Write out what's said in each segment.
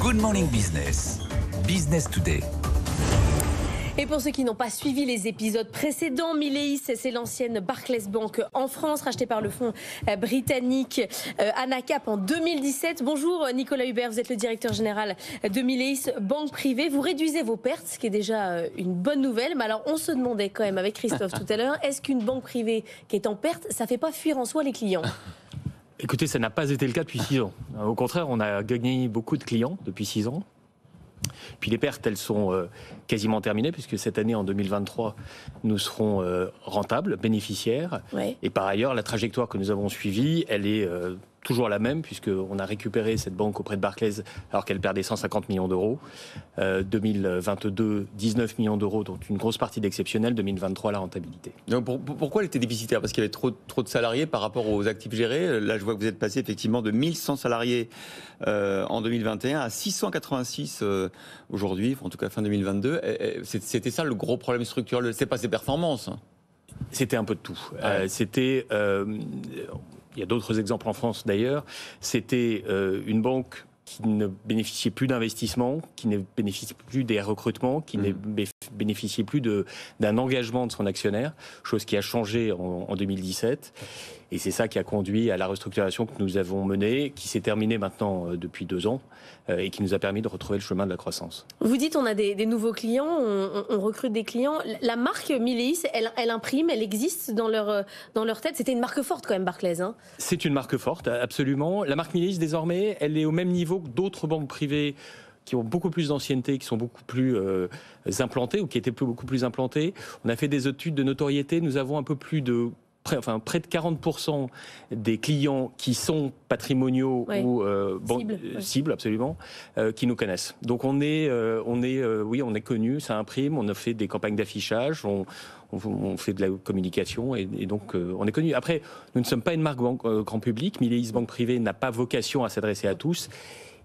Good Morning Business, Business Today. Et pour ceux qui n'ont pas suivi les épisodes précédents, Mileis, c'est l'ancienne Barclays Bank en France, rachetée par le fonds britannique Anacap en 2017. Bonjour Nicolas Hubert, vous êtes le directeur général de Mileis, banque privée. Vous réduisez vos pertes, ce qui est déjà une bonne nouvelle. Mais alors on se demandait quand même avec Christophe tout à l'heure, est-ce qu'une banque privée qui est en perte, ça ne fait pas fuir en soi les clients ? Écoutez, ça n'a pas été le cas depuis 6 ans. Au contraire, on a gagné beaucoup de clients depuis 6 ans. Puis les pertes, elles sont quasiment terminées, puisque cette année, en 2023, nous serons rentables, bénéficiaires. Ouais. Et par ailleurs, la trajectoire que nous avons suivie, elle est toujours la même, puisqu'on a récupéré cette banque auprès de Barclays alors qu'elle perdait 150 millions d'euros. 2022, 19 millions d'euros, dont une grosse partie d'exceptionnel. 2023, la rentabilité. Donc pourquoi elle était déficitaire ? Parce qu'il y avait trop de salariés par rapport aux actifs gérés. Là, je vois que vous êtes passé effectivement de 1100 salariés en 2021 à 686 aujourd'hui, en tout cas fin 2022. C'était ça le gros problème structurel. C'est pas ses performances. C'était un peu de tout. Il y a d'autres exemples en France d'ailleurs. C'était une banque qui ne bénéficiait plus d'investissement, qui ne bénéficiait plus des recrutements, qui ne bénéficiait plus d'un engagement de son actionnaire, chose qui a changé en 2017. Et c'est ça qui a conduit à la restructuration que nous avons menée, qui s'est terminée maintenant depuis 2 ans, et qui nous a permis de retrouver le chemin de la croissance. Vous dites on a des nouveaux clients, on recrute des clients. La marque Mileis, elle imprime, elle existe dans leur tête. C'était une marque forte quand même, Barclays. Hein. C'est une marque forte, absolument. La marque Mileis, désormais, elle est au même niveau que d'autres banques privées qui ont beaucoup plus d'ancienneté, qui sont beaucoup plus implantées, ou qui étaient beaucoup plus implantées. On a fait des études de notoriété. Nous avons un peu plus de près de 40% des clients qui sont patrimoniaux ou cibles, absolument, qui nous connaissent. Donc on est connu, ça imprime, on a fait des campagnes d'affichage, on fait de la communication et donc on est connu. Après, nous ne sommes pas une marque grand public. Mileis Banque Privée n'a pas vocation à s'adresser à tous.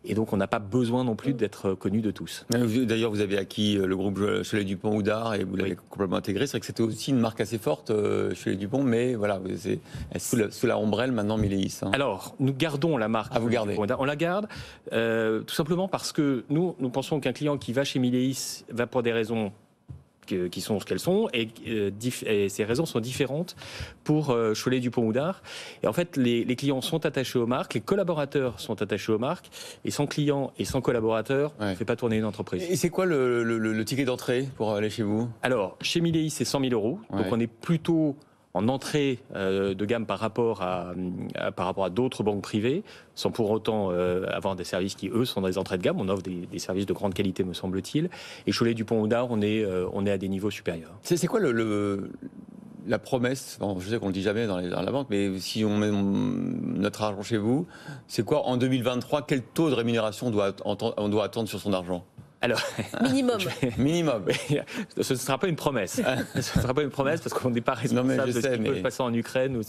Et donc, on n'a pas besoin non plus d'être connu de tous. D'ailleurs, vous avez acquis le groupe Cholet Dupont Oudart et vous l'avez complètement intégré. C'est vrai que c'était aussi une marque assez forte, Cholet Dupont, mais voilà, c'est sous la ombrelle maintenant Mileis. Hein. Alors, nous gardons la marque. Vous gardez. On la garde tout simplement parce que nous pensons qu'un client qui va chez Mileis va pour des raisons qui sont ce qu'elles sont, et ces raisons sont différentes pour Cholet Dupont Oudart. Et en fait, les clients sont attachés aux marques, les collaborateurs sont attachés aux marques, et sans clients et sans collaborateurs, on ne fait pas tourner une entreprise. Et c'est quoi le ticket d'entrée pour aller chez vous ? Alors, chez Mileis, c'est 100 000 euros, donc on est plutôt en entrée de gamme par rapport à d'autres banques privées, sans pour autant avoir des services qui, eux, sont dans les entrées de gamme. On offre des services de grande qualité, me semble-t-il. Et Cholet Dupont Oudart, on est à des niveaux supérieurs. C'est quoi la promesse, bon, je sais qu'on ne le dit jamais dans la banque, mais si on met notre argent chez vous, c'est quoi en 2023 ? Quel taux de rémunération on doit attendre sur son argent ? Alors, minimum. Ce ne sera pas une promesse. Ce ne sera pas une promesse parce qu'on n'est pas responsable de ce qui peut se passer en Ukraine ou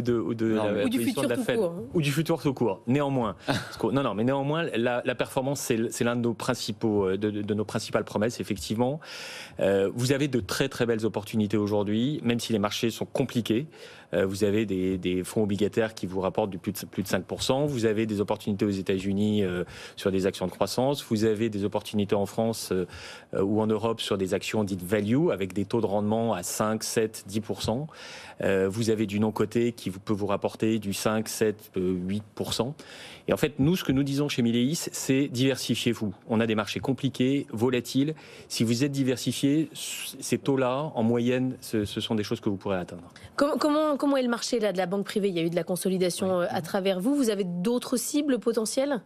du futur de la Fed ou du futur tout court. Néanmoins, la performance c'est l'un de nos principales promesses. Effectivement, vous avez de très très belles opportunités aujourd'hui, même si les marchés sont compliqués. Vous avez des fonds obligataires qui vous rapportent plus de 5%. Vous avez des opportunités aux États-Unis sur des actions de croissance. Vous avez des opportunités en France ou en Europe sur des actions dites value avec des taux de rendement à 5, 7, 10%. Vous avez du non-coté qui peut vous rapporter du 5, 7, 8%. Et en fait, nous, ce que nous disons chez Mileis, c'est diversifiez-vous. On a des marchés compliqués, volatiles. Si vous êtes diversifié, ces taux-là, en moyenne, ce sont des choses que vous pourrez atteindre. Comment est le marché là, de la banque privée ? Il y a eu de la consolidation à travers vous. Vous avez d'autres cibles potentielles ?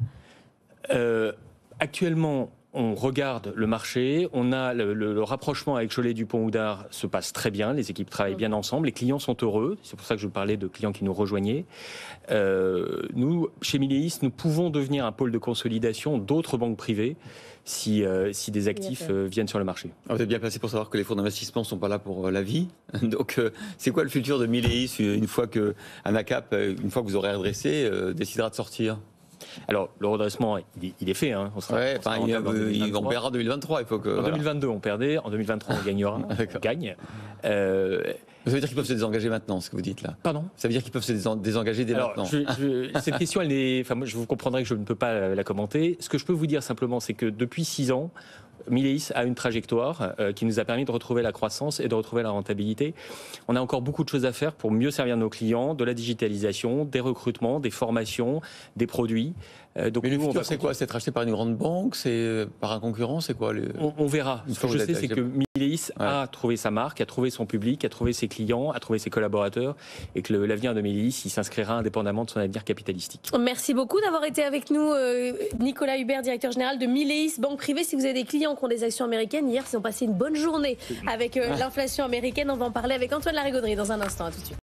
Actuellement, on regarde le marché, on a le rapprochement avec Cholet Dupont Oudart se passe très bien, les équipes travaillent bien ensemble, les clients sont heureux, c'est pour ça que je parlais de clients qui nous rejoignaient. Nous, chez Mileis, nous pouvons devenir un pôle de consolidation d'autres banques privées si des actifs viennent sur le marché. Alors vous êtes bien placé pour savoir que les fonds d'investissement ne sont pas là pour la vie. Donc c'est quoi le futur de Mileis une fois que Anacap, une fois que vous aurez redressé, décidera de sortir ? Alors, le redressement, il est fait. Hein. On paiera en 2023. Il faut que, en 2022, on perdait. En 2023, on gagnera. On gagne. Ça veut dire qu'ils peuvent se désengager maintenant, ce que vous dites là? Pardon? Ça veut dire qu'ils peuvent se désengager dès maintenant? Cette question, moi, je vous comprendrai que je ne peux pas la commenter. Ce que je peux vous dire simplement, c'est que depuis 6 ans, Mileis a une trajectoire qui nous a permis de retrouver la croissance et de retrouver la rentabilité. On a encore beaucoup de choses à faire pour mieux servir nos clients, de la digitalisation, des recrutements, des formations, des produits. Donc, mais le futur, c'est quoi? C'est être acheté par une grande banque? C'est par un concurrent? C'est quoi on verra. Ce que je sais, c'est que Mileis a trouvé sa marque, a trouvé son public, a trouvé ses clients, a trouvé ses collaborateurs, et que l'avenir de Mileis, il s'inscrira indépendamment de son avenir capitalistique. Merci beaucoup d'avoir été avec nous, Nicolas Hubert, directeur général de Mileis Banque Privée. Si vous avez des clients qui ont des actions américaines, hier, ils ont passé une bonne journée avec l'inflation américaine. On va en parler avec Antoine Larigauderie dans un instant. À tout de suite.